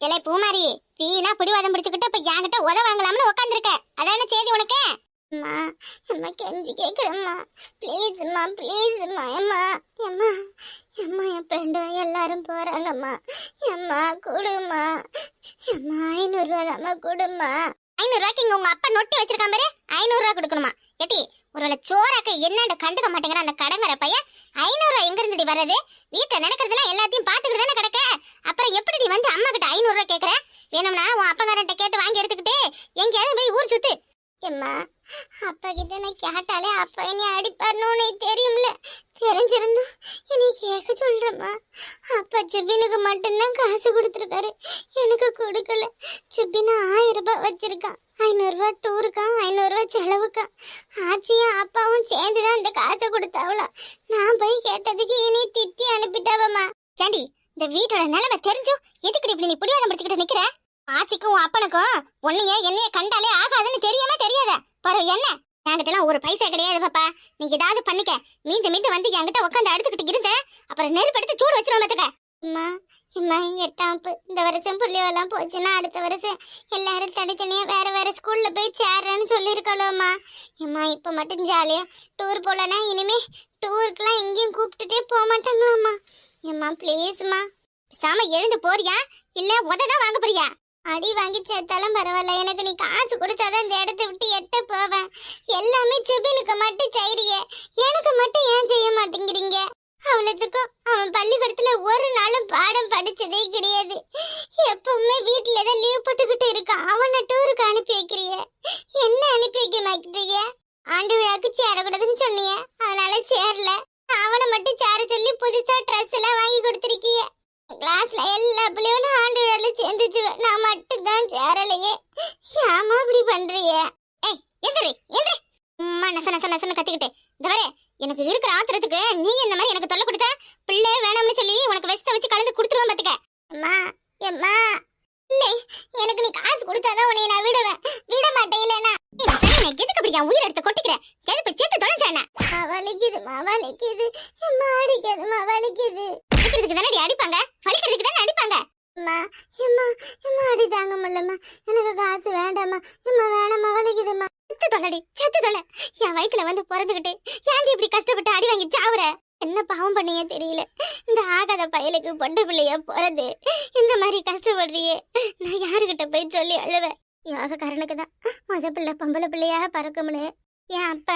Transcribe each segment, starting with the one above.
இலை பூமாரி, வீணா பிடிவாதம் பிடிச்சுக்கிட்டு இப்ப என்கிட்ட உத வாங்கலாம்னு உட்காந்துருக்க. அதான செய்தி உனக்கு? அம்மா, அம்மா கெஞ்சி கேக்குறம்மா, ப்ளீஸ்மா ப்ளீஸ்மா. அம்மா அம்மா அம்மா, என் ஃப்ரெண்டு எல்லாரும் போறாங்கம்மா. அம்மா கொடுமா, அம்மா 500 ரூபா தாம்மா கொடுமா. 500 ரூபாய்க்கு இங்க உங்க அப்பா நொட்டி வச்சிருக்கான் பாரு, 500 ரூபா கொடுக்கணுமா? ஏட்டி, ஒருவேளை சோறாக்க என்னன்னு கண்டுக்க மாட்டேங்கிற அந்த கடங்கற பையன் 500 ரூபா எங்க இருந்துடி வர்றது? வீட்டை நினைக்கிறதுலாம் எல்லாத்தையும் பாத்துக்கிட்டு தானே கிடக்க. அப்புறம் எப்படி நீ வந்து அம்மா கிட்ட 500 ரூபா கேக்குற? வேணும்னா உன் அப்பங்காரன்ட்ட கேட்டு வாங்கி எடுத்துக்கிட்டு எங்கேயாவது போய் ஊர் சுத்து. எம்மா, அப்பா கிட்ட நான் கேட்டாலே அப்பா என்னை அடிப்பாருன்னு உனக்கு தெரியும்ல. தெரிஞ்சிருந்தா என்னை கேட்க சொல்றேம்மா. அப்பா சிப்பினுக்கு மட்டும்தான் காசு கொடுத்துருக்காரு, எனக்கு கொடுக்கல. சிப்பினா 1000 ரூபாய் வச்சிருக்கான். 500 ரூபா டூருக்கான், 500 ரூபா செலவுக்கான். ஆச்சியும் அப்பாவும் சேர்ந்துதான் இந்த காசை கொடுத்தாவலாம். நான் போய் கேட்டதுக்கு என்னை திட்டி அனுப்பிட்டாவம்மா. சாண்டி, இந்த வீட்டோட நிலைமை தெரிஞ்சும் எதுக்கு இப்படி நீ பிடிவாதம் பிடிச்சுக்கிட்டு நிக்கிற? ஆச்சிக்கும் உன் அப்பனுக்கும் ஒன்னைய என்னைய கண்டாலே ஆகாதுன்னு தெரியாம தெரியாத பரவ என்ன? என்கிட்டலாம் ஒரு பைசா கிடையாது பாப்பா. நீ ஏதாவது பண்ணிக்க. மீண்டு மீண்டு வந்து என்கிட்ட உட்காந்து அடுத்துக்கிட்டு இருந்த அப்புறம் நெருப்படுத்தி சூடு வச்சிரும் பாத்துக்க. அம்மா அம்மா, 8ஆம் இந்த வருஷம் புள்ளியெல்லாம் போச்சுன்னா அடுத்த வருஷம் எல்லாரும் தனித்தனியா வேற வேற ஸ்கூல்ல போய் சேர்றேன்னு சொல்லியிருக்கலோம்மா. அம்மா, இப்ப மட்டும் ஜாலியா டூர் போலனா இனிமே டூருக்குலாம் எங்கேயும் கூப்பிட்டுட்டே போக மாட்டாங்களாம்மா. அம்மா ப்ளீஸ்மா, சாம எழுந்து போறியா இல்ல உததான் வாங்க போறியா? அடி வாங்கி சேர்த்தாலும் பரவாயில்ல, எனக்கு நீ காசு கொடுத்தாதான் இந்த இடத்த விட்டு எட்ட போவேன். எல்லாமே சுபினுக்கு மட்டும் செய்றியே, எனக்கு மட்டும் ஏன் செய்ய மாட்டேங்கிறீங்க? அவ்வளவுக்கும் அவன் பள்ளிக்கூடத்துல ஒரு நாளும் பாடம் படிச்சதே கிடையாது. எப்பவுமே வீட்டுல தான் லீவ் போட்டுக்கிட்டு இருக்கான். அவனை டூருக்கு அனுப்பி வைக்கிறிய, என்ன அனுப்பி வைக்க மாட்டேறீங்க? ஆண்டு விழாக்கு சேரக்கூடாதுன்னு சொன்னீங்க, அதனால சேரல. அவனை மட்டும் சேர சொல்லி புதுசா ட்ரெஸ் எல்லாம் வாங்கி கொடுத்துருக்கீங்க. கிளாஸ்ல எல்லா பிள்ளைகளும் ஆண்டு விழால சேர்ந்துச்சு, நான் மட்டும் தான் சேரலையே. ஏமா இப்படி பண்றிய? ஏய் எந்திரி எந்திரி, அம்மா நச நச நசன்னு கத்திக்கிட்டே இந்த வர. எனக்கு இருக்கிற ஆத்திரத்துக்கு நீ இந்த மாதிரி எனக்கு தொல்லை கொடுத்தா பிள்ளை வேணாம்னு சொல்லி உனக்கு விஷத்தை வச்சு கலந்து கொடுத்துருவேன் பாத்துக்க. அம்மா அம்மா, இல்லை எனக்கு நீ காசு கொடுத்தாதான் உன்னை நான் விடுவேன், விட மாட்டேன். இல்லைன்னா எதுக்கு அப்படி என் உயிரை எடுத்து கொட்டிக்கிறேன்? எதுக்கு சேர்த்து தொலைஞ்சானே? வலிக்குதுமா வலிக்குது, அம்மா அடிக்காதுமா வலிக்குது. அடிக்கிறதுக்கு தானே அடிப்பாங்க, வலிக்கிறதுக்கு தானே அடிப்பாங்க. அம்மா அம்மா அம்மா, அடி தாங்க முடியலம்மா, எனக்கு காசு வேண்டாம்மா. அம்மா வேணாம்மா, வலிக்குதும்மா. செத்து தொலைடி செத்து தொலை. என் வயிற்றுல வந்து பிறந்துக்கிட்டு ஏன்டி இப்படி கஷ்டப்பட்டு அடி வாங்கி சாவுற? என்ன பாவம் பண்ணியே தெரியல. இந்த ஆகாத பயலுக்கு பொண்டு பிள்ளையா பிறந்து இந்த மாதிரி கஷ்டப்படுறியே, நான் யாருக்கிட்ட போய் சொல்லி அழுவேன்? யோகக்காரனுக்கு தான் முத பிள்ளை பொம்பளை பிள்ளையா பறக்கும்னு என் அப்ப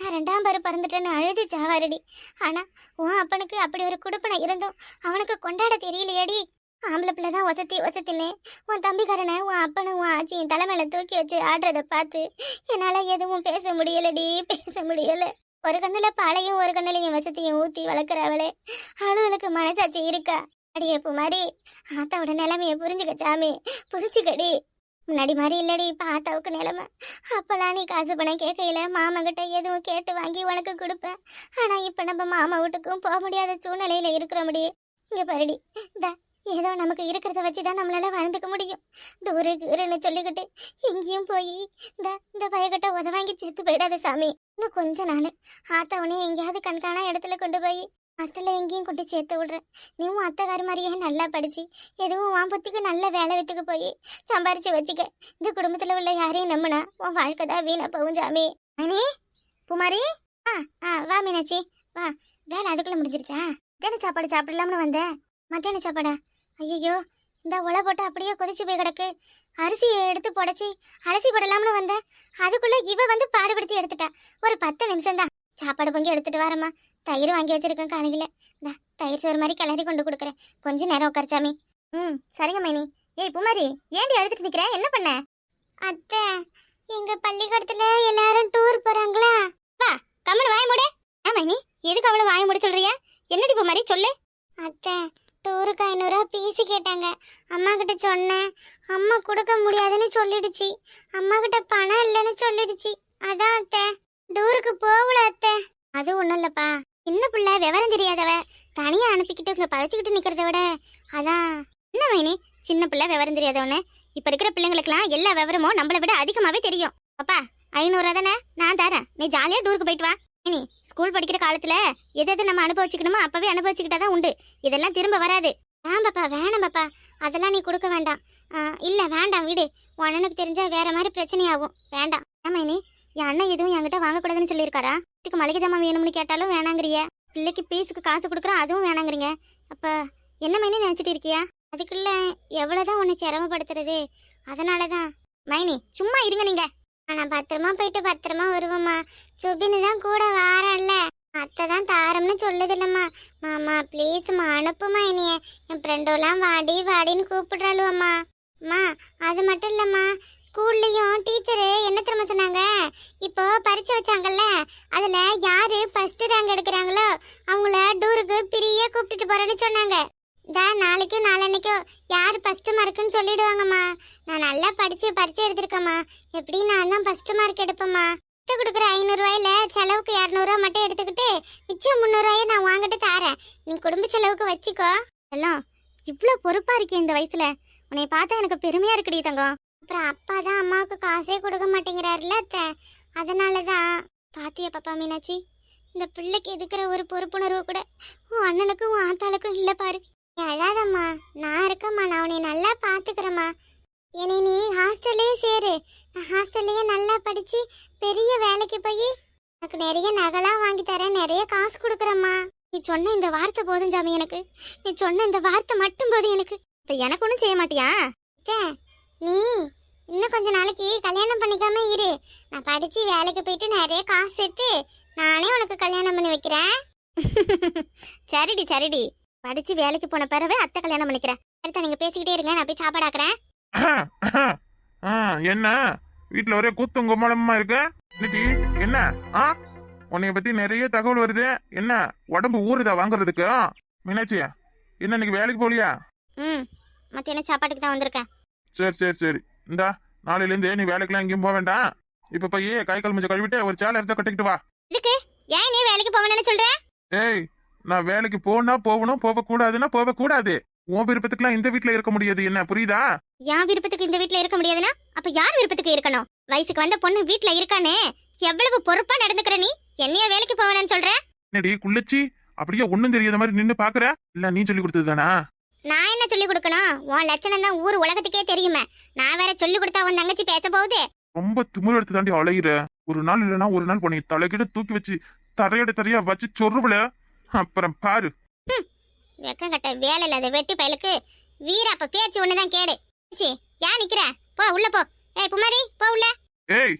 நான் 2ஆம் பாரு பறந்துட்டேன்னு அழுது சாவாரடி. ஆனா உன் அப்பனுக்கு அப்படி ஒரு குடுப்பனை இருந்தும் அவனுக்கு கொண்டாட தெரியலையடி. ஆம்பளை பிள்ளை தான் ஒசத்தி ஒசத்தின்னு உன் தம்பிக்காரனை உன் அப்பனை உன் ஆச்சியும் தலைமையில தூக்கி வச்சு ஆடுறத பார்த்து என்னால எதுவும் பேச முடியலடி, பேச முடியல. ஒரு கண்ணுல பாலையும் ஒரு கண்ணுலையும் வசத்தையும் ஊத்தி வளர்க்குறவளே, அவளுக்கு மனசாட்சி இருக்கா? அடியே பூமாரி, ஆத்தாவோட நிலைமைய புரிஞ்சுக்க சாமி, புரிச்சுக்கடி. முன்னாடி மாதிரி இல்லடி இப்ப ஆத்தாவுக்கு நிலைமை. அப்பெல்லாம் நீ காசு பணம் கேட்கையில மாமங்கிட்ட எதுவும் கேட்டு வாங்கி உனக்கு கொடுப்பேன். ஆனா இப்ப நம்ம மாமா வீட்டுக்கும் போக முடியாத சூழ்நிலையில இருக்கிற முடியும். இங்க பாருடி, இந்த ஏதோ நமக்கு இருக்கிறத வச்சுதான் நம்மளால வாழ்ந்துக்க முடியும். டூருன்னு சொல்லிக்கிட்டு எங்கேயும் போய் இந்த பயக்கிட்ட உதவாங்கி சேர்த்து போயிடாத சாமி. இன்னும் கொஞ்ச நாள் ஆத்தாவனே எங்கேயாவது கண்காணா இடத்துல கொண்டு போய் ஹாஸ்டல்ல எங்கேயும் கொண்டு சேர்த்து விடுறேன். நீவும் அத்தைக்காரி மாதிரியே நல்லா படிச்சு எதுவும் உன் புத்திக்கு நல்ல வேலை வித்துக்கு போய் சம்பாரிச்சு வச்சுக்க. இந்த குடும்பத்துல உள்ள யாரையும் நம்பினா உன் வாழ்க்கை தான் வீணா போகும் சாமி. அனே பூமாரி, வா மீனாட்சி வா. வேலை அதுக்குள்ள முடிஞ்சிருச்சா? மத்தியான சாப்பாடு சாப்பிடலாம்னு வந்தேன். மத்தியான சாப்பாடா? ஐயோ, இந்த உலை போட்டு அப்படியே கொதிச்சு போய் கிடக்கு. அரிசியை எடுத்து புடைச்சி அரிசி போடலாம்னு வந்தேன். அதுக்குள்ள இவ வந்து பாடுபடுத்தி எடுத்துட்டா. ஒரு 10 நிமிஷம் தான். சாப்பாடு பொங்கி எடுத்துட்டு வரமா. தயிர் வாங்கி வச்சிருக்கேன் காலையில. தயிர் சோறு மாதிரி கிளறி கொண்டு கொடுக்குறேன். கொஞ்ச நேரம் உட்காரச்சாமி. சரிங்க மைனி. ஏய் பூமாரி, ஏண்டி அழுதுட்டு நிக்கிற? என்ன பண்ண? அத்தை, எங்க பள்ளிக்கூடத்துல எல்லாரும் டூர் போறாங்களா? வா கம்மனு வாய மூடு. மைனி, எதுக்கு அவளை வாய மூட சொல்றியா? என்னடி பூமாரி சொல்லு. அத்தை, டூருக்கு 500 ரூபா பீஸு கேட்டாங்க. அம்மா கிட்ட சொன்னேன். அம்மா கொடுக்க முடியாதுன்னு சொல்லிடுச்சு. அம்மா கிட்ட பணம் இல்லைன்னு சொல்லிடுச்சு. அதான் அத்தை டூருக்கு போகல அத்தை. அது ஒண்ணும் இல்லப்பா, சின்ன பிள்ளை விவரம் தெரியாதவ தனியா அனுப்பிக்கிட்டு இங்க பழச்சிக்கிட்டு நிக்கிறத விட அதான். என்ன மைனி, சின்ன பிள்ளை விவரம் தெரியாதவனே? இப்ப இருக்கிற பிள்ளைங்களுக்குலாம் எல்லா விவரமும் நம்மளை விட அதிகமாவே தெரியும். அப்பா 500 ரூபா தானே, நான் தரேன். நீ ஜாலியா டூருக்கு போயிட்டு வா. இனி ஸ்கூல் படிக்கிற காலத்துல எதை நம்ம அனுபவிச்சுக்கணுமோ அப்பவே அனுபவிச்சுக்கிட்டாதான் உண்டு. இதெல்லாம் திரும்ப வராது. பாப்பா வேணாம் பாப்பா, அதெல்லாம் நீ கொடுக்க வேண்டாம். இல்ல வேண்டாம் விடு. உன் அண்ணனுக்கு தெரிஞ்சா வேற மாதிரி பிரச்சனையாகும். வேண்டாம். ஆமா நீ என் அண்ணன் எதுவும் என்கிட்ட வாங்கக்கூடாதுன்னு சொல்லியிருக்காரா? வீட்டுக்கு மளிகை ஜாமான் வேணும்னு கேட்டாலும் வேணாங்கிறிய, பிள்ளைக்கு பீஸுக்கு காசு கொடுக்குறோம் அதுவும் வேணாங்கிறீங்க. அப்ப என்ன மைனி நினைச்சிட்டு இருக்கியா? அதுக்குள்ள எவ்வளவுதான் உன்னை சிரமப்படுத்துறது. அதனாலதான். மைனி சும்மா இருங்க நீங்க. நான் பத்திரமா போயிட்டு பத்திரமா வருவோம்மா. சுபின்னு தான் கூட வாரல்ல, அத்தை தான் தாரம்னு சொல்லுது இல்லம்மா. மாமா ப்ளீஸ்மா அனுப்புமா என்னைய. என் ஃப்ரெண்டோலாம் வாடி வாடின்னு கூப்பிடுறாளுவம்மா. அம்மா அது மட்டும் இல்லம்மா, ஸ்கூல்லையும் டீச்சரு என்ன தெரியுமா சொன்னாங்க, இப்போ பரீட்சை வச்சாங்கல்ல, அதுல யாரு ஃபர்ஸ்ட் ரேங்க் எடுக்கிறாங்களோ அவங்கள டூருக்கு பிரியா கூப்பிட்டுட்டு போறேன்னு சொன்னாங்க. நாளைக்கும் நாளன்னைக்கும் யார் ஃபர்ஸ்ட் மார்க்குன்னு சொல்லிடுவாங்கம்மா. நான் நல்லா படிச்சு பரீட்சை எடுத்திருக்கேம்மா. எப்படி நான் தான் ஃபர்ஸ்ட் மார்க் எடுப்பேம்மா. கொடுக்குற 500 ரூபாயில செலவுக்கு 200 ரூபா மட்டும் எடுத்துக்கிட்டு மிச்சம் 300 ரூபாயை நான் வாங்கிட்டு தாரேன். நீ குடும்ப செலவுக்கு வச்சுக்கோ. எல்லாம் இவ்வளோ பொறுப்பா இருக்கே இந்த வயசுல. உன்னை பார்த்தா எனக்கு பெருமையா இருக்குடி தங்கம். அப்புறம் அப்பா தான் அம்மாவுக்கு காசே கொடுக்க மாட்டேங்கிறாருல அத்தை, அதனாலதான். பாத்தியா பாப்பா மீனாட்சி, இந்த பிள்ளைக்கு இருக்கிற ஒரு பொறுப்புணர்வு கூட உன் அண்ணனுக்கும் உன் ஆத்தாளுக்கும் இல்லை பாரு. நீ அழாதம்மா, நான் இருக்கம்மா. நான் உன்னை நல்லா பாத்துக்கிறேம்மா. என்னை நீ ஹாஸ்டல்லையே சேரு. நான் ஹாஸ்டல்லையே நல்லா படிச்சு பெரிய வேலைக்கு போய் எனக்கு நிறைய நகைலாம் வாங்கி தரேன், நிறைய காசு கொடுக்குறேம்மா. நீ சொன்ன இந்த வார்த்தை போதும் ஜாமி எனக்கு. நீ சொன்ன இந்த வார்த்தை மட்டும் போதும் எனக்கு. இப்ப எனக்கு ஒன்றும் செய்ய மாட்டியா? நீ இன்னும் கொஞ்ச நாளைக்கு கல்யாணம் பண்ணிக்காம இரு. நான் படிச்சு வேலைக்கு போயிட்டு நிறைய காசு சேர்த்து நானே உனக்கு கல்யாணம் பண்ணி வைக்கிறேன். சரிடி சரிடி, படிச்சு வேலைக்கு போன பிறகு அத்தை கல்யாணம் பண்ணிக்கிறேன். அடுத்த நீங்க பேசிக்கிட்டே இருங்க, நான் போய் சாப்பாடு ஆக்குறேன். என்ன வீட்டுல ஒரே கூத்தும் கும்மலமா இருக்கு என்ன? உன்னைய பத்தி நிறைய தகவல் வருது. என்ன உடம்பு ஊறுதா வாங்குறதுக்கு? மீனாட்சி என்ன இன்னைக்கு வேலைக்கு போலியா? மத்தியான சாப்பாட்டுக்கு தான் வந்திருக்கேன். சரி சரி சரி, இந்தா நாளையில இருந்து நீ வேலைக்கெல்லாம் எங்கேயும் போக வேண்டாம். இப்ப போய் கை கால் மூஞ்ச கழுவிட்டு ஒரு சேலை எடுத்து கட்டிக்கிட்டு வா. இதுக்கு ஏன் நீ வேலைக்கு போவேன்னு சொல்ற? ஏய், நான் வேலைக்கு போனா போகணும், போக கூடாதுன்னா போக கூடாது. உன் விருப்பத்துக்குலாம் இந்த வீட்டுல இருக்க முடியாது, என்ன புரியுதா? யார் விருப்பத்துக்கு இந்த வீட்டுல இருக்க முடியாதுன்னா அப்ப யார் விருப்பத்துக்கு இருக்கணும்? வயசுக்கு வந்த பொண்ணு வீட்டுல இருக்கானே, எவ்வளவு பொறுப்பா நடந்துக்கிற நீ என்னைய வேலைக்கு போவேன்னு சொல்ற? என்னடி குள்ளச்சி, அப்படியே ஒண்ணும் தெரியாத மாதிரி நின்னு பாக்குற? இல்ல நீ சொல்லி கொடுத்ததுதானா? நான் என்ன சொல்லி கொடுக்கணும்? உன் லட்சணம் தான் ஊர் உலகத்துக்கே தெரியுமே. நான் வேற சொல்லி கொடுத்தா உன் தங்கச்சி பேச போகுது. ரொம்ப திமிரு எடுத்து தாண்டி அலையிற. ஒரு நாள் இல்லைன்னா ஒரு நாள் பொண்ணு தலைகிட்ட தூக்கி வச்சு தரையா வச்சு சொருபுல அப்புறம் பாரு. வெக்கம் கட்ட வேலை இல்லாத வெட்டி பயலுக்கு வீராப்ப பேச்சு ஒண்ணுதான் கேடு. ஏன் நிக்கிற? போ உள்ள போ. ஏய் குமாரி போ உள்ள. ஏய்,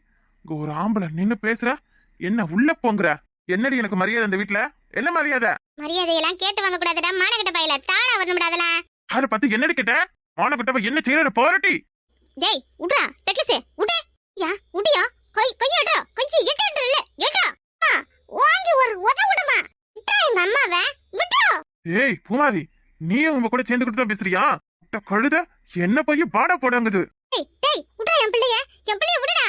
இங்க ஒரு ஆம்பளை நின்னு பேசுற, என்ன உள்ள போங்கற? என்னடி எனக்கு மரியாதை இந்த வீட்டுல? என்ன மரியாதை? மரியாதையெல்லாம் கேட்டு வாங்க கூடாதுடா மானகட்ட பயல. தானா வரணும்டா அதெல்லாம். அத பத்தி என்னடி கேட்ட? மானகட்டவ என்ன செய்யற போறட்டி? டேய் உட்றா டெக்லஸ் உடே. யா உடியா கையடா கொஞ்சி எட்டன்ற இல்ல எட்டா. வாங்கி ஒரு உதவுடமா. விட்டா எங்க அம்மாவே விட்டா. ஏய் பூமாரி, நீ உங்க கூட சேர்ந்துக்கிட்டு தான் பேசுறியா? கழுத என்ன போய் பாட போடாங்குது. டேய் டேய் உட்றா என் பிள்ளைய விடுடா.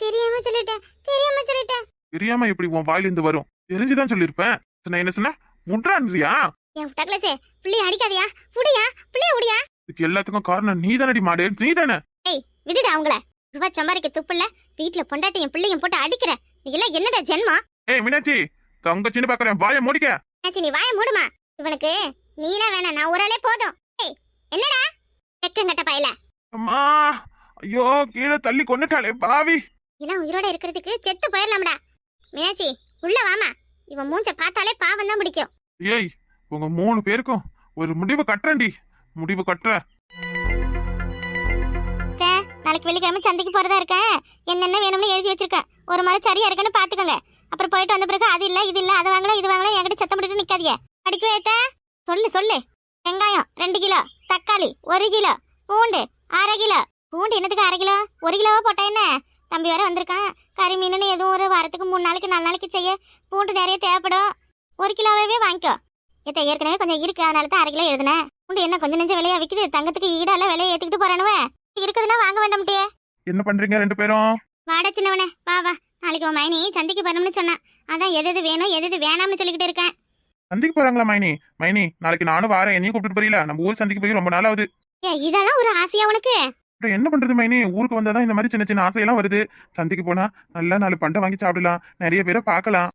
தெரியாம சொல்லிட்டேன். தெரியாம எப்படி உன் வாயில இருந்து வரும்? தெரிஞ்சுதான் சொல்லிருப்பேன். நான் என்ன சொன்ன? முட்றான்றியா? ஏன் டக்ளஸே பிள்ளை அடிக்காதயா. உடியா பிள்ளை உடியா. இதுக்கு எல்லாத்துக்கும் காரணம் நீதானடி மாடு, நீதானே. ஏய் விடுடா அவங்கள. ரூபா சம்பாதிக்க துப்புல வீட்டுல பொண்டாட்டியும் பிள்ளையும் போட்டு அடிக்கிற. நீ எல்லாம் என்னடா ஜென்மா? ஏய் மீனாட்சி, தங்கச்சின்னு பாக்குறேன், வாயை மூடிக்க. மீனாட்சி நீ வாயை மூடுமா. இவனுக்கு நீலாம் வேணாம், நான் ஒரு ஆளே போதும். ஏய் என்னடா எக்கங்கட்ட பயல. அம்மா ஐயோ, கீழே தள்ளி கொன்னுட்டாளே பாவி. இதெல்லாம் உயிரோட இருக்கிறதுக்கு செத்து போயிடலாம்டா. மீனாட்சி உள்ள வாமா. இவன் மூஞ்ச பார்த்தாலே பாவம் தான் பிடிக்கும். ஏய், உங்க 3 பேருக்கும் ஒரு முடிவு கட்டுறேன்டி, முடிவு கட்டுற. நாளைக்கு வெள்ளிக்கிழமை சந்தைக்கு போறதா இருக்கேன். என்னென்ன வேணும்னு எழுதி வச்சிருக்கேன். ஒரு மாதிரி சரியா இருக்குன்னு பாத்துக்கோங்க. அப்புறம் போயிட்டு வந்த பிறகு அது இல்ல இது இல்ல அதை வாங்கலாம் இது வாங்கலாம் என்கிட்ட சத்தம் போட்டுட்டு நிக்காதீங்க. படிக்கவே ஏத்த சொல்லு. வெங்காயம் 2 கிலோ, தக்காளி 1 கிலோ, பூண்டு 1/2 கிலோ. பூண்டு என்னத்துக்கு 1/2 கிலோ? 1 கிலோவா போட்டா என்ன? தம்பி வேற வந்திருக்கான். கறி மீனுன்னு எதுவும் ஒரு வாரத்துக்கு 3 நாளைக்கு 4 நாளைக்கு செய்ய பூண்டு நிறைய தேவைப்படும். 1 கிலோவே வாங்கிக்கோ. ஏத்த ஏற்கனவே கொஞ்சம் இருக்கு, அதனால தான் 1/2 கிலோ எழுதுனேன். பூண்டு என்ன கொஞ்சம் நெஞ்ச விலையா விக்குது. தங்கத்துக்கு ஈடால விலையை ஏத்துக்கிட்டு போறானுவே. இருக்குதுன்னா வாங்க வேண்டாம்ட்டியே. என்ன பண்றீங்க 2 பேரும்? வாடா சின்னவனே வா வா. நாளைக்கு உன் மைனி சந்தைக்கு வரணும்னு சொன்னான். அதான் எது வேணும் எது வேணாம்னு சொல்லிக்கிட்டு இருக்கேன். சந்தைக்கு போறாங்களா மைனி? நாளைக்கு நானும் வாரேன். என்னையும் கூப்பிட்டு போறீங்களா? நம்ம ஊர் சந்தைக்கு போய் ரொம்ப நாள் ஆகுது. இதெல்லாம் ஒரு ஆசையா உனக்கு? என்ன பண்றது மைனி, ஊருக்கு வந்தாதான் இந்த மாதிரி சின்ன ஆசையெல்லாம் வருது. சந்தைக்கு போனா நல்லா 4 பண்டை வாங்கி சாப்பிடலாம், நிறைய பேரை பார்க்கலாம்.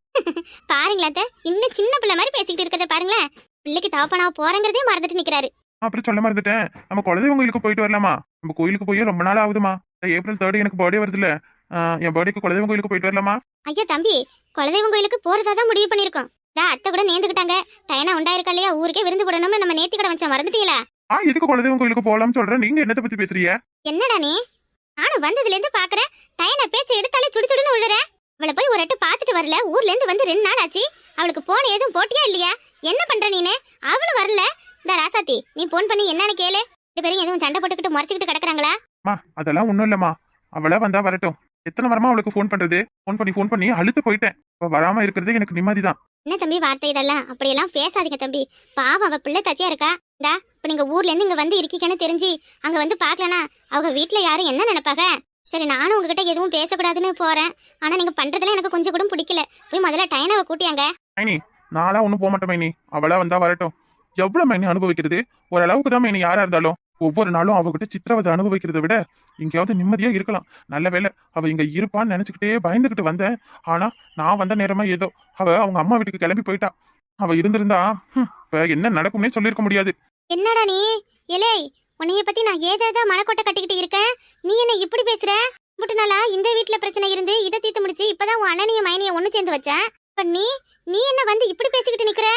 பாருங்களேன், இன்னும் சின்ன பிள்ளை மாதிரி பேசிக்கிட்டு இருக்கத பாருங்களேன். பிள்ளைக்கு தவப்பனாவ போறங்கிறதே மறந்துட்டு நிக்கிறாரு. அப்புறம் சொல்ல மறந்துட்டேன், நம்ம குலதெய்வம் கோயிலுக்கு போயிட்டு வரலாமா? நம்ம கோயிலுக்கு போய் ரொம்ப நாள் ஆகுதுமா. ஏப்ரல் 3 எனக்கு பர்த்டே வருதுல்ல. என் பர்த்டேக்கு குலதெய்வம் கோயிலுக்கு போயிட்டு வரலாமா? ஐயா தம்பி, குலதெய்வம் கோயிலுக்கு போறதா தான் முடிவு பண்ணிருக்கோம். அத்தை கூட நேர்ந்துக்கிட்டாங்க. டைனா உண்டாயிருக்கா இல்லையா, ஊருக்கே விருந்து போடணும்னு நம்ம நேர்த்தி கடை வச்சோம், மறந்துட்டீங்களா? எதுக்கு குலதெய்வம் கோயிலுக்கு போகலாம்னு சொல்றேன், நீங்க என்னத்தை பத்தி பேசுறீங்க? என்னடா நீ? நானும் வந்ததுல இருந்து பாக்குறேன், டைனா பேச்ச எடுத்தாலே சுடு சுடுன்னு விழுற. அவளை போய் ஒரு எட்டு பாத்துட்டு வரல, ஊர்ல இருந்து வந்து 2 நாள் ஆச்சு. அவளுக்கு போன் எதுவும் போட்டியா இல்லையா? என்ன பண்ற நீனு? அவளும் வரல. இந்த ராசாத்தி, நீ போன் பண்ணி என்னன்னு கேளு. 2 பேரும் எதுவும் சண்டை போட்டுக்கிட்டு முறைச்சிக்கிட்டு கிடக்குறாங்களா? அதெல்லாம் ஒண்ணும் இல்லம்மா, அவளா வந்தா வரட்டும். எத்தனை வாரமா அவளுக்கு ஃபோன் பண்றது? ஃபோன் பண்ணி அழுத்து போயிட்டேன். இப்ப வராம இருக்கிறது எனக்கு நிம்மதிதான். என்ன தம்பி வார்த்தை இதெல்லாம்? அப்படியெல்லாம் பேசாதீங்க தம்பி. பாவம், அவ பிள்ளை தச்சியா இருக்கா. இந்தா இப்ப நீங்க ஊர்ல இருந்து இங்க வந்து இருக்கீங்கன்னு தெரிஞ்சு அங்க வந்து பாக்கலனா அவங்க வீட்டுல யாரும் என்ன நினைப்பாங்க? சரி, நானும் உங்ககிட்ட எதுவும் பேசக்கூடாதுன்னு போறேன். ஆனா நீங்க பண்றதுல எனக்கு கொஞ்சம் கூட பிடிக்கல. போய் முதல்ல டைனாவை கூட்டியாங்க. மைனி, நாளா ஒண்ணும் போக மாட்டேன் மைனி, அவளா வந்தா வரட்டும். எவ்வளவு மைனி அனுபவிக்கிறது? ஓரளவுக்கு தான் மைனி யாரா இருந்தாலும். ஒவ்வொரு நாளும் அவகிட்ட சித்திரவதை அனுபவிக்கிறத விட எங்கேயாவது நிம்மதியா இருக்கலாம். நல்ல வேளை அவ இங்க இருப்பான்னு நினைச்சுக்கிட்டே பயந்துகிட்டு வந்தேன். ஆனா நான் வந்த நேரமா ஏதோ அவ அவங்க அம்மா வீட்டுக்கு கிளம்பி போயிட்டா. அவ இருந்திருந்தா இப்ப என்ன நடக்கும்னே சொல்லிருக்க முடியாது. என்னடா நீ? எலே, உன்னைய பத்தி நான் ஏதேதோ மனக்கோட்டை கட்டிக்கிட்டு இருக்கேன். நீ என்ன இப்படி பேசுற? முட்டு நாளா இந்த வீட்டுல பிரச்சனை இருந்து இதை தீர்த்து முடிச்சு இப்பதான் உன் அண்ணனையும் மைனிய ஒண்ணு சேர்ந்து வச்சேன். இப்ப நீ என்ன வந்து இப்படி பேசிக்கிட்டு நிக்கிற?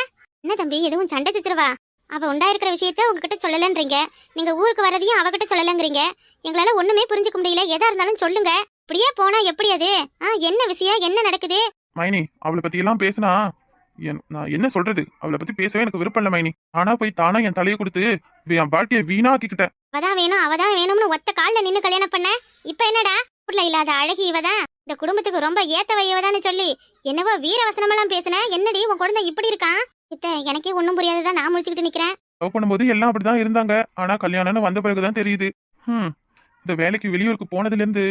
என்ன தம்பி, எதுவும் சண்டை சித்திரவா? அவ உண்டாயிருக்கிற விஷயத்த உங்ககிட்ட சொல்லலன்றீங்க. நீங்க ஊருக்கு வரதையும் அவகிட்ட சொல்லலங்கிறீங்க. எங்களால ஒண்ணுமே புரிஞ்சுக்க முடியல. எதா இருந்தாலும் சொல்லுங்க. இப்படியே போனா எப்படி அது? என்ன விஷயம், என்ன நடக்குது? மைனி, அவளை பத்தி எல்லாம் பேசினா நான் என்ன சொல்றது? அவளை பத்தி பேசவே எனக்கு விருப்பம் இல்ல மைனி. ஆனா போய் தானா என் தலையை கொடுத்து என் பாட்டியை வீணாக்கிக்கிட்டேன். அவதான் வேணும்னு ஒத்த கால்ல நின்னு கல்யாணம் பண்ண. இப்ப என்னடா? ஊர்ல இல்லாத அழகி இவதான், இந்த குடும்பத்துக்கு ரொம்ப ஏத்தவ இவதான்னு சொல்லி என்னவோ வீரவசனமெல்லாம் பேசுன. என்னடி உன் குழந்தை இப்படி இருக்கான்? இத்த எனக்கே ஒண்ணும் புரியாததான் நான் முடிச்சுக்கிட்டு நிக்கிறேன். லவ் பண்ணும்போது எல்லாம் அப்படிதான் இருந்தாங்க. ஆனா கல்யாணம்னு வந்த பிறகுதான் தெரியுது. இந்த வேலைக்கு வெளியூருக்கு போனதுல இருந்து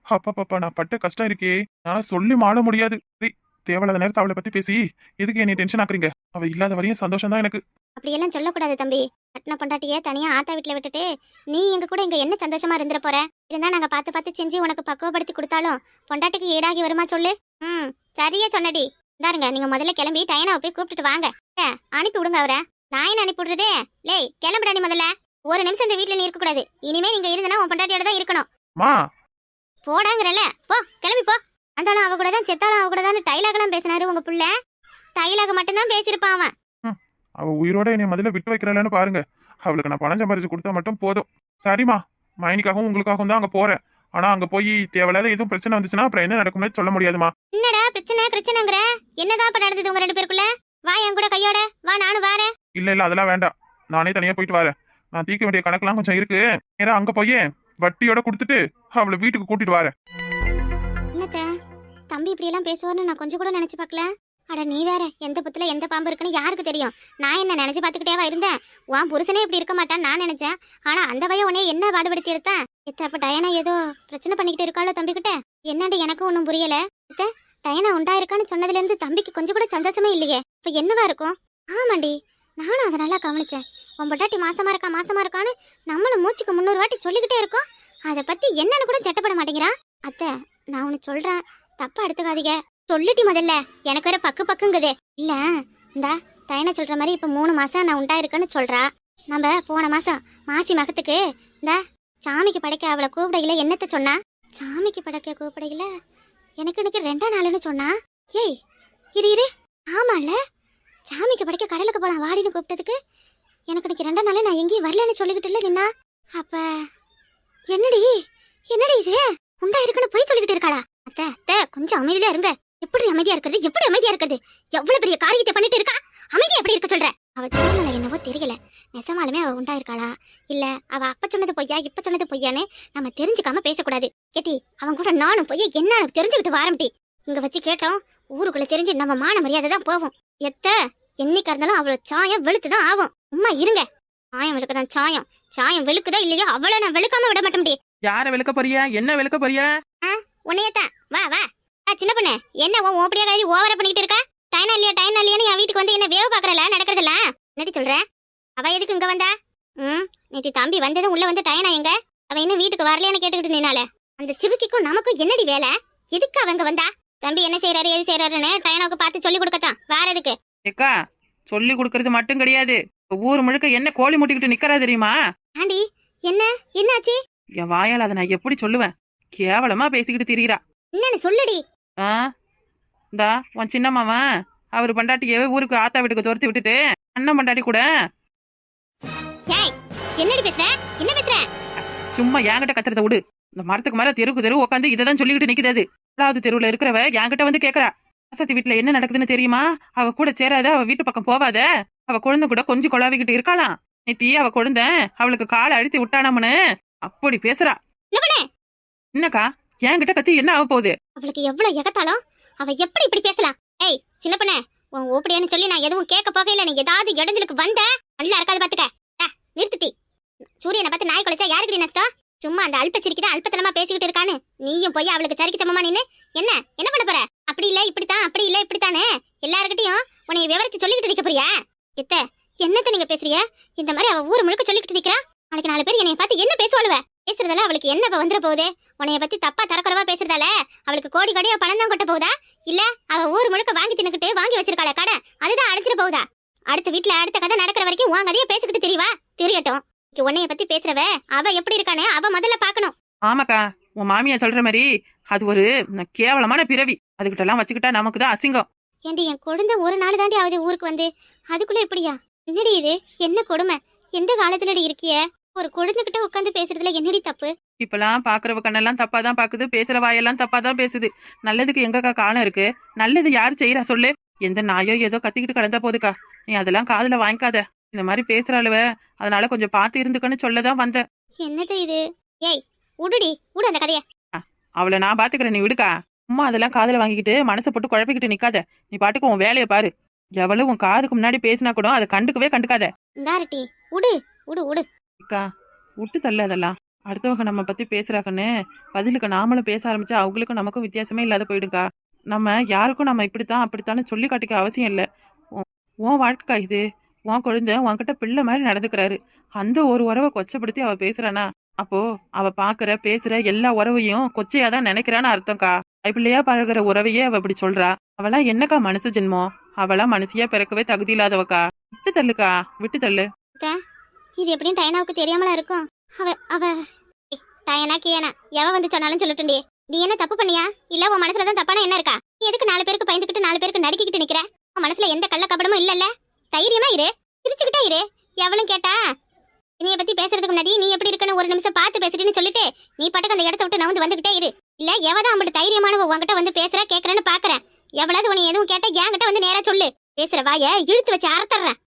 அப்பா நான் பட்ட கஷ்டம் இருக்கே, நான் சொல்லி மாள முடியாது. சரி, தேவையில்லாத நேரத்தை அவளை பத்தி பேசி எதுக்கு என்னை டென்ஷன் ஆக்குறீங்க? அவ இல்லாத வரையும் சந்தோஷம் தான் எனக்கு. அப்படியெல்லாம் சொல்லக்கூடாது தம்பி. கட்டின பொண்டாட்டிய தனியா ஆத்தா வீட்டுல விட்டுட்டு நீ எங்க கூட இங்க என்ன சந்தோஷமா இருந்துற போற? இருந்தா நாங்க பார்த்து செஞ்சு உனக்கு பக்குவப்படுத்தி கொடுத்தாலும் பொண்டாட்டிக்கு ஈடாகி வருமா சொல்லு? சரியா சொன்னடி. இந்தாருங்க, நீங்க முதல்ல கிளம்பி டைனாவை போய் கூப்பிட்டுட்டு வாங்க. அனுப்பி விடுங்க அவரை. நான் என்ன அனுப்பி விடுறதே? லேய், கிளம்புடா நீ முதல்ல. ஒரு நிமிஷம் இந்த வீட்டுல நீ இருக்க கூடாது. இனிமே நீங்க இருந்தனா உன் பொண்டாட்டியோட தான் இருக்கணும். போடாங்கறல, போ, கிளம்பி போ. அந்தாலும் அவ கூட தான் செத்தாலும் அவ கூட தான் டைலாக்லாம் பேசினாரு உங்க புள்ள. டைலாக் மட்டும்தான் பேசியிருப்பான் அவன். அவ உயிரோட என்னை முதல்ல விட்டு வைக்கிறாளன்னு பாருங்க. அவளுக்கு நான் பணம் சம்பாரிச்சு கொடுத்தா மட்டும் போதும். சரிம்மா, மைனிக்காகவும் உங்களுக்காகவும் தான் அங்க போறேன். ஆனா அங்க போய் தேவையில்லாத எதுவும் பிரச்சனை வந்துச்சுன்னா அப்புறம் என்ன நடக்கும்னு சொல்ல முடியாதுமா. என்னடா பிரச்சனைங்கிற? என்னதான் இப்ப நடந்தது உங்க 2 பேருக்குள்ள? வா என் கூட கையோட வா, நானும் வரேன். இல்ல அதெல்லாம் வேண்டாம், நானே தனியா போயிட்டு வரேன். நான் தீர்க்க வேண்டிய கணக்கெல்லாம் கொஞ்சம் இருக்கு. நேரா அங்க போய் வட்டியோட கொடுத்துட்டு அவளை வீட்டுக்கு கூட்டிட்டு வரேன். என்னத்த தம்பி இப்படி எல்லாம் பேசுவார்னு நான் கொஞ்சம் கூட நினைச்சு பார்க்கல. அட நீ வேற, எந்த புத்துல எந்த பாம்பு இருக்குன்னு யாருக்கு தெரியும்? நான் என்ன நினைச்சு பாத்துக்கிட்டேவா இருந்தேன்? உன் புருஷனே இப்படி இருக்க மாட்டான்னு நான் நினைச்சேன். ஆனா அந்த பையன் உன்னைய என்ன பாடுபடுத்தி எடுத்தேன். அப்ப டயனா ஏதோ பிரச்சனை பண்ணிக்கிட்டு இருக்காளோ தம்பி கிட்ட? என்னண்டு எனக்கும் ஒன்னும் புரியல. டயனா உண்டாயிருக்கான்னு சொன்னதுல இருந்து தம்பிக்கு கொஞ்சம் கூட சந்தோஷமே இல்லையே. இப்ப என்னவா இருக்கும்? ஆமாண்டி, நானும் அதை நல்லா கவனிச்சேன். உன் பொட்டாட்டி மாசமா இருக்கான்னு நம்மளும் மூச்சுக்கு 300 வாட்டி சொல்லிக்கிட்டே இருக்கோம். அதை பத்தி என்னன்னு கூட சட்டப்பட மாட்டேங்கிறா. அத்தை, நான் உனக்கு சொல்றேன், தப்பா எடுத்துக்காதீங்க. சொல்லிட்டி முதல்ல, எனக்கு வேற பக்குங்குது. இல்ல, இந்த டைனா சொல்ற மாதிரி இப்ப 3 மாசம் நான் உண்டாயிருக்கேன்னு சொல்றா. நம்ம போன மாசம் மாசி மகத்துக்கு இந்த சாமிக்கு படைக்க அவளை கூப்பிடையில என்னத்த சொன்னா? சாமிக்கு படைக்க கூப்பிடையில எனக்கு 2ஆம் நாள்னு சொன்னா. ஏய் இரு, ஆமால, சாமிக்கு படைக்க கடலுக்கு போலாம் வாடின்னு கூப்பிட்டதுக்கு எனக்கு 2ஆம் நாள் நான் எங்கேயும் வரலன்னு சொல்லிக்கிட்டு இல்ல நின்னா. அப்ப என்னடி இது உண்டாயிருக்குன்னு போய் சொல்லிக்கிட்டு இருக்காளா? அத்தை கொஞ்சம் அமைதியா இருங்க. எப்படி அமைதியா இருக்கிறது? எவ்வளவு பெரிய காரியத்தை பண்ணிட்டு இருக்கா. அமைதியா எப்படி இருக்க சொல்ற? அவ சொன்னல என்னவோ தெரியல. நெசமாலுமே அவ உண்டாயிருக்காளா இல்ல அவ அப்ப சொன்னது பொய்யா இப்ப சொன்னது பொய்யான்னு நம்ம தெரிஞ்சுக்காம பேசக்கூடாது. கேட்டி, அவன் கூட நானும் போய் என்ன தெரிஞ்சுக்கிட்டு வாரம்டி. இங்க வச்சு கேட்டோம், ஊருக்குள்ள தெரிஞ்சு நம்ம மான மரியாதை தான் போவோம். என்னைக்கா இருந்தாலும் அவளோட சாயம் வெளுத்துதான் ஆகும். உம்மா இருங்க. சாயம் வெளுக்கதான் சாயம் வெளுக்குதா இல்லையோ அவளை நான் வெளுக்காம விட மாட்டேன். யார வெளுக்க போறியா? என்ன வெளுக்க போறியா? உன்னையத்தான். வா சின்ன பொண்ணு, என்ன ஓப்படியா காரி ஓவரா பண்ணிக்கிட்டு இருக்கா? டைனா இல்லையான்னு என் வீட்டுக்கு வந்து என்ன வேவு பாக்குறல நடக்கிறதுல என்னடி சொல்ற? அவ எதுக்கு இங்க வந்தா? நேற்று தம்பி வந்ததும் உள்ள வந்து டைனா எங்க? அவ என்ன வீட்டுக்கு வரலையான்னு கேட்டுக்கிட்டு நின்னால. அந்த சிறுக்கிக்கும் நமக்கும் என்னடி வேலை? எதுக்கு அவங்க வந்தா? தம்பி என்ன செய்யறாரு எது செய்யறாருன்னு டைனாவுக்கு பார்த்து சொல்லி கொடுக்கத்தான். வேற எதுக்கு? ஏக்கா, சொல்லி கொடுக்கறது மட்டும் கிடையாது, ஊர் முழுக்க என்ன கோழி முட்டிக்கிட்டு நிக்கிறா தெரியுமா? ஆண்டி என்ன என்னாச்சு? என் வாயால அதை நான் எப்படி சொல்லுவேன்? கேவலமா பேசிக்கிட்டு திரியிறா. என்னன்னு சொல்லுடி. ஆ இந்தா உன் சின்ன மாவன் அவரு பண்டாட்டியே ஊருக்கு ஆத்தா வீட்டுக்கு துரத்தி விட்டுட்டு அண்ணன் பண்டாட்டி கூட ஏய் என்னடி பேசுற? என்ன பேசுற? சும்மா என்கிட்ட கத்துறத விடு. இந்த மரத்துக்கு மேல தெருக்கு தெரு உட்காந்து இததான் சொல்லிக்கிட்டு நிக்குது. அது 7வது தெருவுல இருக்கிறவ என்கிட்ட வந்து கேக்குறா, வசதி வீட்டுல என்ன நடக்குதுன்னு தெரியுமா? அவ கூட சேராத, அவ வீட்டு பக்கம் போவாத, அவ குழந்தை கூட கொஞ்சம் கொலாவிக்கிட்டு இருக்காளாம். நேத்தி அவ குழந்தை அவளுக்கு காலை அழுத்தி விட்டானாமனு அப்படி பேசுறா. என்ன பண்ண? என்னக்கா என்கிட்ட கத்தி என்ன ஆக போகுது? அவளுக்கு எவ்வளவு எகத்தாலும் அவ எப்படி இப்படி பேசலாம்? ஏய் சின்ன பண்ண, உன் ஓப்படியான்னு சொல்லி நான் எதுவும் கேட்க போகையில நீ ஏதாவது இடைஞ்சலுக்கு வந்த நல்லா இருக்காது பாத்துக்க. நிறுத்தி. சூரியனை பார்த்து நாய் குலைச்சா யாருக்கு நஷ்டம்? சும்மா அந்த அல்பச்சிரிக்கிட்ட அல்பத்தனமா பேசிக்கிட்டு இருக்கான்னு நீயும் போய் அவளுக்கு சரிக்கு சமமா நின்னு என்ன பண்ண போற? அப்படி இல்ல இப்படித்தான், அப்படி இல்ல இப்படித்தானே எல்லார்கிட்டயும் உன்னைய விவரிச்சு சொல்லிக்கிட்டு இருக்க போறியா? எத்த என்னத்த நீங்க பேசுறிய? இந்த மாதிரி அவ ஊர் முழுக்க சொல்லிக்கிட்டு நிக்கிறா. நாளைக்கு 4 பேர் என்னைய பார்த்து என்ன பேசுவாளுவ? பேசுறதால அவளுக்கு என்ன வந்துட போகுது? உன்னைய பத்தி தப்பா தரக்குறவா பேசுறதால அவளுக்கு கோடி கோடியா பணம் தான் கொட்ட போகுதா? இல்ல அவ ஊர் முழுக்க வாங்கி தின்னுக்கிட்டு வாங்கி வச்சிருக்காள கடை, அதுதான் அடைச்சிட போகுதா? அடுத்த வீட்டுல அடுத்த கதை நடக்கிற வரைக்கும் உன் கதையை பேசிக்கிட்டு தெரியவா? தெரியட்டும். உன்னைய பத்தி பேசுறவ அவ எப்படி இருக்கானே அவ முதல்ல பாக்கணும். ஆமாக்கா, உன் மாமியா சொல்ற மாதிரி அது ஒரு கேவலமான பிறவி. அதுகிட்ட எல்லாம் வச்சுக்கிட்டா நமக்கு தான் அசிங்கம். ஏண்டி என் குழந்தை ஒரு நாள் தாண்டி ஆகுது ஊருக்கு வந்து, அதுக்குள்ள எப்படியா? என்னடி இது? என்ன கொடுமை? எந்த காலத்துலடி இருக்கிய? ஒரு குழந்தைகிட்ட உட்காந்து பேசுறதுல என்னடி தப்பு? இப்பெல்லாம் பாக்குறவ கண்ணெல்லாம் தப்பா தான் பாக்குது, பேசுற வாயெல்லாம் தப்பா தான் பேசுது. நல்லதுக்கு எங்கக்கா காலம் இருக்கு? நல்லது யாரு செய்யறா சொல்லு? எந்த நாயோ ஏதோ கத்திக்கிட்டு கிடந்தா போதுக்கா, நீ அதெல்லாம் காதுல வாங்கிக்காத. இந்த மாதிரி பேசுறாளுவ, அதனால கொஞ்சம் பார்த்து இருந்துக்கன்னு சொல்லதான் வந்தேன். என்னது இது? ஏய் உடுடி, உடு அந்த கதைய. அவளை நான் பாத்துக்கிறேன், நீ விடுக்கா. அம்மா அதெல்லாம் காதுல வாங்கிக்கிட்டு மனசை போட்டு குழப்பிக்கிட்டு நிக்காத. நீ பாட்டுக்கு உன் வேலையை பாரு. எவ்வளவு உன் காதுக்கு முன்னாடி பேசினா கூட அதை கண்டுக்கவே கண்டுக்காத. இந்தாரட்டி உடு உடு உடு. அக்கா விட்டு தள்ள அதெல்லாம். அடுத்தவங்க நம்ம பத்தி பேசுறாங்கன்னு பதிலுக்கு நாமளும் பேச ஆரம்பிச்சா அவங்களுக்கும் நமக்கும் வித்தியாசமே இல்லாத போயிடுக்கா. நம்ம யாருக்கும் நம்ம இப்படித்தான் அப்படித்தான்னு சொல்லி காட்டிக்க அவசியம் இல்லை. உன் வாழ்க்கைக்கா இது. உன் குழந்தை உன்கிட்ட பிள்ளை மாதிரி நடந்துக்கிறாரு. அந்த ஒரு உறவை கொச்சப்படுத்தி அவ பேசுறானா, அப்போ அவ பாக்குற பேசுற எல்லா உறவையும் கொச்சையாதான் நினைக்கிறான்னு அர்த்தம்க்கா. பிள்ளையா பழகுற உறவையே அவ இப்படி சொல்றா. அவளா என்னக்கா மனசு ஜென்மம்? அவளா மனசியா பிறக்கவே தகுதி இல்லாதவக்கா. விட்டு தள்ளுக்கா, விட்டு தள்ளு. இது எப்படின்னு டயனாவுக்கு தெரியாமலா இருக்கும்? அவ அவ டயனா கியனா எவ வந்து சொன்னாலும் சொல்லட்டுண்டி. நீ என்ன தப்பு பண்ணியா? இல்ல உன் மனசுலதான் தப்பான என்ன இருக்கா? நீ எதுக்கு 4 பேருக்கு பயந்துக்கிட்டு 4 பேருக்கு நடுக்கிட்டு நிக்கிற? உன் மனசுல எந்த கள்ள கபடமும் இல்லல்ல? தைரியமா இரு, சிரிச்சுக்கிட்டே இரு. எவளும் கேட்டா இனிய பத்தி பேசுறதுக்கு முன்னாடி நீ எப்படி இருக்குன்னு ஒரு நிமிஷம் பார்த்து பேசிட்டுன்னு சொல்லிட்டு நீ பாட்டுக்கு அந்த இடத்த விட்டு நான் வந்துகிட்டே இரு. இல்ல எவதான் அப்படி தைரியமானவ உன்கிட்ட வந்து பேசுற கேக்குறேன்னு பாக்குறேன். எவ்வளவு உன்னை எதுவும் கேட்டா என்கிட்ட வந்து நேரா சொல்லு. பேசுற வாய இழுத்து வச்சு அறத்தறேன்.